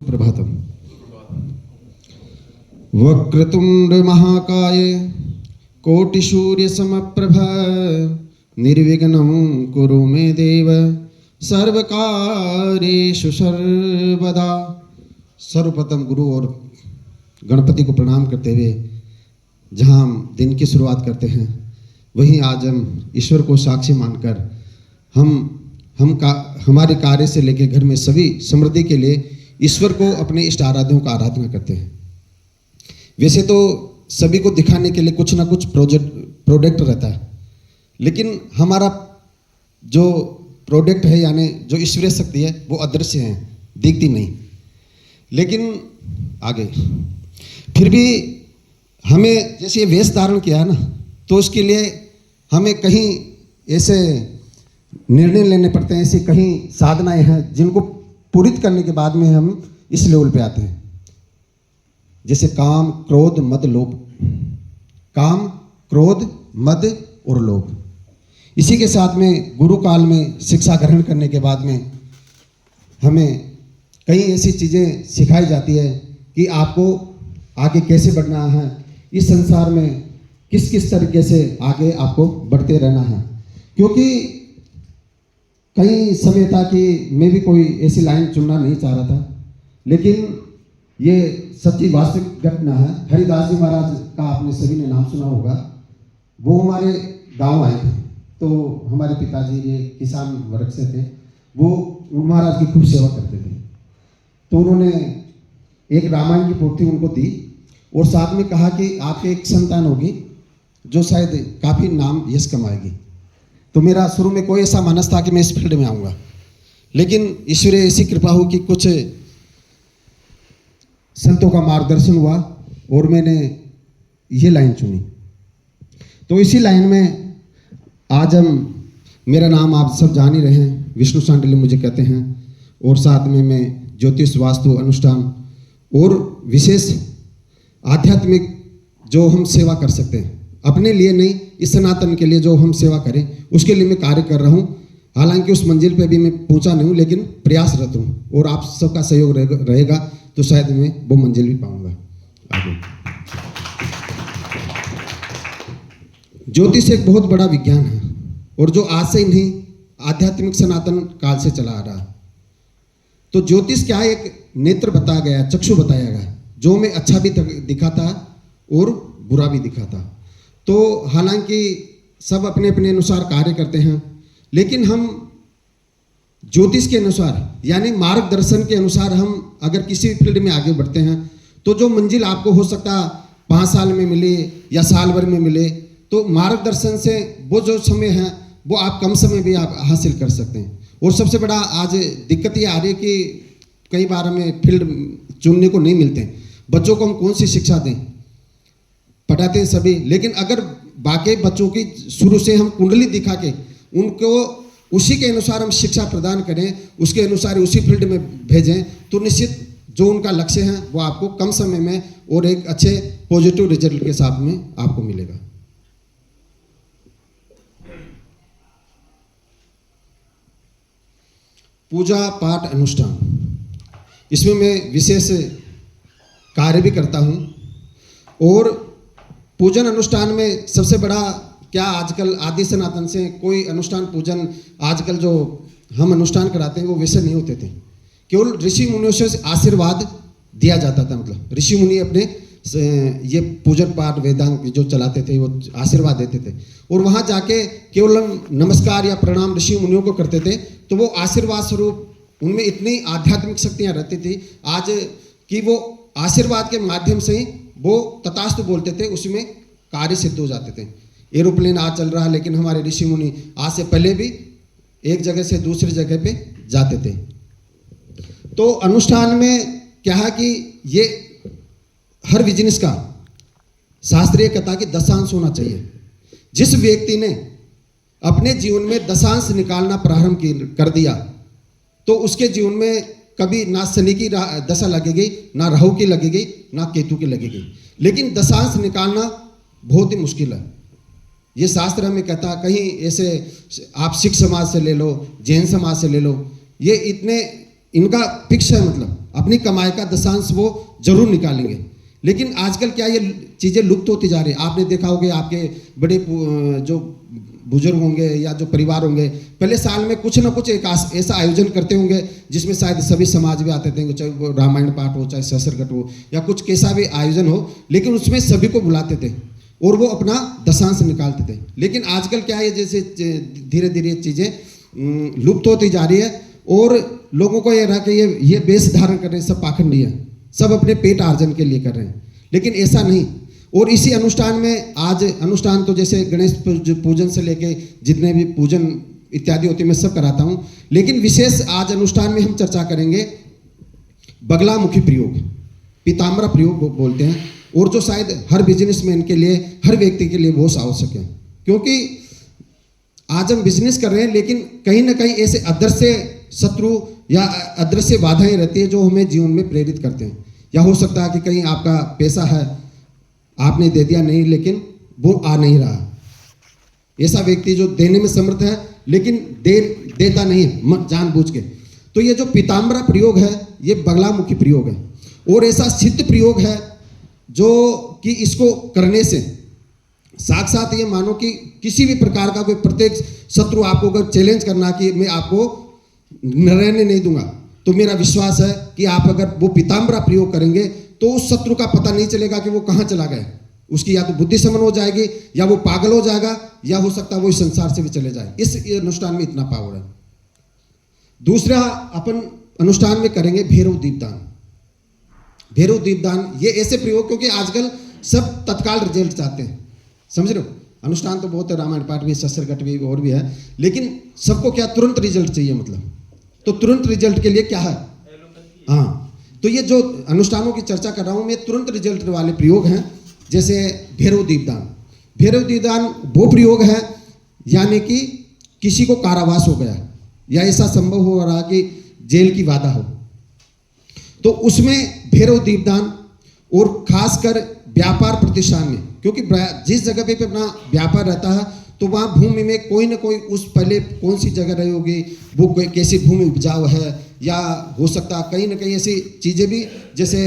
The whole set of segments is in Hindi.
प्रभातम। वक्रतुंड महाकाय कोटिसूर्य समप्रभ निर्विघ्नं कुरु मे देव सर्वकार्येषु सर्वदा। सर्वप्रथम गुरु और गणपति को प्रणाम करते हुए जहाँ हम दिन की शुरुआत करते हैं वहीं आज हम ईश्वर को साक्षी मानकर हमारे कार्य से लेकर घर में सभी समृद्धि के लिए ईश्वर को अपने इष्ट आराध्यों का आराधना करते हैं। वैसे तो सभी को दिखाने के लिए कुछ ना कुछ प्रोडक्ट रहता है, लेकिन हमारा जो प्रोडक्ट है यानी जो ईश्वरीय शक्ति है वो अदृश्य है, दिखती नहीं। लेकिन आगे फिर भी हमें जैसे ये वेश धारण किया है ना, तो उसके लिए हमें कहीं ऐसे निर्णय लेने पड़ते हैं, ऐसी कहीं साधनाएं हैं जिनको पूरित करने के बाद में हम इस लेवल पे आते हैं। जैसे काम, क्रोध, मद, लोभ। काम, क्रोध, मद और लोभ। इसी के साथ में गुरु काल में शिक्षा ग्रहण करने के बाद में हमें कई ऐसी चीज़ें सिखाई जाती है कि आपको आगे कैसे बढ़ना है, इस संसार में किस किस तरीके से आगे आपको बढ़ते रहना है। क्योंकि कई समय था कि मैं भी कोई ऐसी लाइन चुनना नहीं चाह रहा था, लेकिन ये सच्ची वास्तविक घटना है। हरिदास जी महाराज का आपने सभी ने नाम सुना होगा। वो हमारे गांव आए थे, तो हमारे पिताजी ये किसान वर्ग से थे। वो महाराज की खूब सेवा करते थे, तो उन्होंने एक रामायण की पोथी उनको दी और साथ में कहा कि आपके एक संतान होगी जो शायद काफ़ी नाम यश कमाएगी। तो मेरा शुरू में कोई ऐसा मानस था कि मैं इस फील्ड में आऊँगा, लेकिन ईश्वरीय ऐसी कृपा हो कि कुछ संतों का मार्गदर्शन हुआ और मैंने ये लाइन चुनी। तो इसी लाइन में आज मेरा नाम आप सब जान ही रहे हैं, विष्णु सांडिल्य मुझे कहते हैं। और साथ में मैं ज्योतिष, वास्तु, अनुष्ठान और विशेष आध्यात्मिक जो हम सेवा कर सकते हैं, अपने लिए नहीं, इस सनातन के लिए जो हम सेवा करें उसके लिए मैं कार्य कर रहा हूँ। हालांकि उस मंजिल पे भी मैं पहुँचा नहीं हूँ, लेकिन प्रयासरत हूँ और आप सबका सहयोग रहेगा तो शायद मैं वो मंजिल भी पाऊँगा आगे। ज्योतिष एक बहुत बड़ा विज्ञान है और जो आज से ही नहीं, आध्यात्मिक सनातन काल से चला आ रहा है। तो ज्योतिष क्या है, एक नेत्र बताया गया, चक्षु बताया गया, जो में अच्छा भी दिखाता और बुरा भी दिखाता। तो हालांकि सब अपने अपने अनुसार कार्य करते हैं, लेकिन हम ज्योतिष के अनुसार यानी मार्गदर्शन के अनुसार हम अगर किसी फील्ड में आगे बढ़ते हैं तो जो मंजिल आपको हो सकता 5 साल में मिले या साल भर में मिले, तो मार्गदर्शन से वो जो समय है वो आप कम समय में आप हासिल कर सकते हैं। और सबसे बड़ा आज दिक्कत ये आ रही है कि कई बार हमें फील्ड चुनने को नहीं मिलते हैं। बच्चों को हम कौन सी शिक्षा दें, पढ़ाते हैं सभी, लेकिन अगर बाकी बच्चों की शुरू से हम कुंडली दिखा के उनको उसी के अनुसार हम शिक्षा प्रदान करें, उसके अनुसार उसी फील्ड में भेजें, तो निश्चित जो उनका लक्ष्य है वो आपको कम समय में और एक अच्छे पॉजिटिव रिजल्ट के साथ में आपको मिलेगा। पूजा पाठ अनुष्ठान, इसमें मैं विशेष कार्य भी करता हूँ। और पूजन अनुष्ठान में सबसे बड़ा क्या, आजकल आदि सनातन से कोई अनुष्ठान पूजन आजकल जो हम अनुष्ठान कराते हैं वो वैसे नहीं होते थे। केवल ऋषि मुनियों से आशीर्वाद दिया जाता था, मतलब ऋषि मुनि अपने ये पूजन पाठ वेदांग जो चलाते थे वो आशीर्वाद देते थे, और वहाँ जाके केवल हम नमस्कार या प्रणाम ऋषि मुनियों को करते थे, तो वो आशीर्वाद स्वरूप उनमें इतनी आध्यात्मिक शक्तियाँ रहती थी आज कि वो आशीर्वाद के माध्यम से ही वो तथास्तु बोलते थे, उसमें कार्य सिद्ध हो जाते थे। एरोप्लेन आज चल रहा है, लेकिन हमारे ऋषि मुनि आज से पहले भी एक जगह से दूसरी जगह पे जाते थे। तो अनुष्ठान में क्या है कि ये हर बिजनेस का शास्त्रीय कथा की दशांश होना चाहिए। जिस व्यक्ति ने अपने जीवन में दशांश निकालना प्रारंभ कर दिया तो उसके जीवन में कभी ना शनि की दशा लगेगी, ना राहु की लगेगी, ना केतु की लगेगी, लेकिन दशांश निकालना बहुत ही मुश्किल है। ये शास्त्र हमें कहता है, कहीं ऐसे आप सिख समाज से ले लो, जैन समाज से ले लो, ये इतने इनका फिक्स है, मतलब अपनी कमाई का दशांश वो जरूर निकालेंगे। लेकिन आजकल क्या ये चीज़ें लुप्त होती जा रही है। आपने देखा होगा आपके बड़े जो बुजुर्ग होंगे या जो परिवार होंगे, पहले साल में कुछ ना कुछ एक ऐसा आयोजन करते होंगे जिसमें शायद सभी समाज भी आते थे, चाहे वो रामायण पाठ हो, चाहे सहस्त्रघट हो, या कुछ कैसा भी आयोजन हो, लेकिन उसमें सभी को बुलाते थे और वो अपना दशांश निकालते थे। लेकिन आजकल क्या है, जैसे धीरे धीरे चीज़ें लुप्त होती जा रही है और लोगों को ये रहा कि ये वेश धारण कर रहे हैं, सब पाखंडी है, सब अपने पेट आर्जन के लिए कर रहे हैं, लेकिन ऐसा नहीं। और इसी अनुष्ठान में आज अनुष्ठान तो जैसे गणेश पूजन से लेके जितने भी पूजन इत्यादि होते हैं मैं सब कराता हूँ, लेकिन विशेष आज अनुष्ठान में हम चर्चा करेंगे बगलामुखी प्रयोग, पीताम्बरा प्रयोग बोलते हैं, और जो शायद हर बिजनेसमैन के लिए, हर व्यक्ति के लिए बहुत आवश्यक है। क्योंकि आज हम बिजनेस कर रहे हैं, लेकिन कहीं ना कहीं ऐसे अदृश्य शत्रु या अदृश्य बाधाएं रहती है जो हमें जीवन में प्रेरित करते हैं। या हो सकता है कि कहीं आपका पैसा है, आपने दे दिया नहीं, लेकिन वो आ नहीं रहा। ऐसा व्यक्ति जो देने में समर्थ है लेकिन देता नहीं है जानबूझ के। तो ये जो पीताम्बरा प्रयोग है ये बगलामुखी प्रयोग है, और ऐसा सिद्ध प्रयोग है जो कि इसको करने से साथ ये मानो कि किसी भी प्रकार का कोई प्रत्येक शत्रु आपको अगर चैलेंज करना कि मैं आपको रहने नहीं दूंगा, तो मेरा विश्वास है कि आप अगर वो पीताम्बरा प्रयोग करेंगे तो उस शत्रु का पता नहीं चलेगा कि वो कहाँ चला गया। उसकी या तो बुद्धि समन हो जाएगी, या वो पागल हो जाएगा, या हो सकता है वो इस संसार से भी चले जाए। इस अनुष्ठान में इतना पावर है। दूसरा अपन अनुष्ठान में करेंगे भैरव दीपदान। भैरव दीपदान ये ऐसे प्रयोग, क्योंकि आजकल सब तत्काल रिजल्ट चाहते हैं, समझ रहे हो। अनुष्ठान तो बहुत है, रामायण पाठ भी, सहस्त्रघट भी और भी है, लेकिन सबको क्या तुरंत रिजल्ट चाहिए, मतलब तो तुरंत रिजल्ट के लिए क्या है, हाँ। तो ये जो अनुष्ठानों की चर्चा कर रहा हूँ मैं, तुरंत रिजल्ट वाले प्रयोग हैं। जैसे भैरव दीपदान। भैरव दीपदान वो प्रयोग है यानी कि किसी को कारावास हो गया या ऐसा संभव हो रहा कि जेल की बाधा हो, तो उसमें भैरव दीपदान, और खासकर व्यापार प्रतिष्ठान में, क्योंकि जिस जगह पे अपना व्यापार रहता है तो वहाँ भूमि में कोई ना कोई उस पहले कौन सी जगह रही होगी, वो कैसी भूमि उपजाऊ है, या हो सकता कहीं ना कहीं ऐसी चीज़ें भी जैसे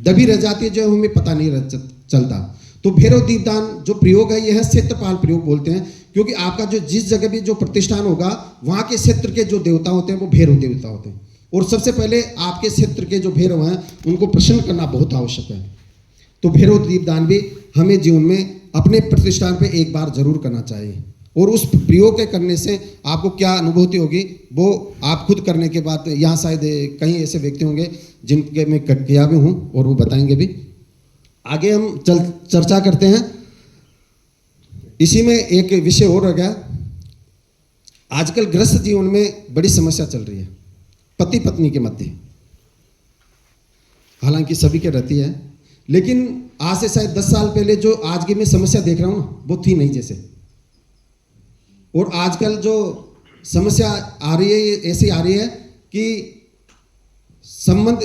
दबी रह जाती है जो हमें पता नहीं चलता। तो भैरव दीपदान जो प्रयोग है यह है क्षेत्रपाल प्रयोग बोलते हैं, क्योंकि आपका जो जिस जगह भी जो प्रतिष्ठान होगा वहाँ के क्षेत्र के जो देवता होते हैं वो भैरव देवता होते हैं, और सबसे पहले आपके क्षेत्र के जो भैरव हैं उनको प्रसन्न करना बहुत आवश्यक है। तो भैरव दीपदान भी हमें जीवन में अपने प्रतिष्ठान पे एक बार जरूर करना चाहिए, और उस प्रयोग के करने से आपको क्या अनुभूति होगी वो आप खुद करने के बाद, यहाँ शायद कई ऐसे व्यक्ति होंगे जिनके मैं किया भी हूँ और वो बताएंगे भी। आगे हम चर्चा करते हैं। इसी में एक विषय और रह गया, आजकल गृहस्थ जीवन में बड़ी समस्या चल रही है पति पत्नी के मध्य, हालांकि सभी के रहती है, लेकिन आज से शायद 10 साल पहले जो आज की मैं समस्या देख रहा हूँ ना वो थी नहीं जैसे। और आजकल जो समस्या आ रही है ऐसी आ रही है कि संबंध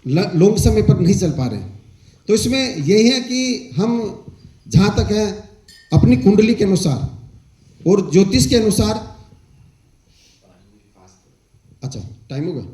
लंबे समय पर नहीं चल पा रहे। तो इसमें यही है कि हम जहाँ तक है अपनी कुंडली के अनुसार और ज्योतिष के अनुसार, अच्छा टाइम हो गया।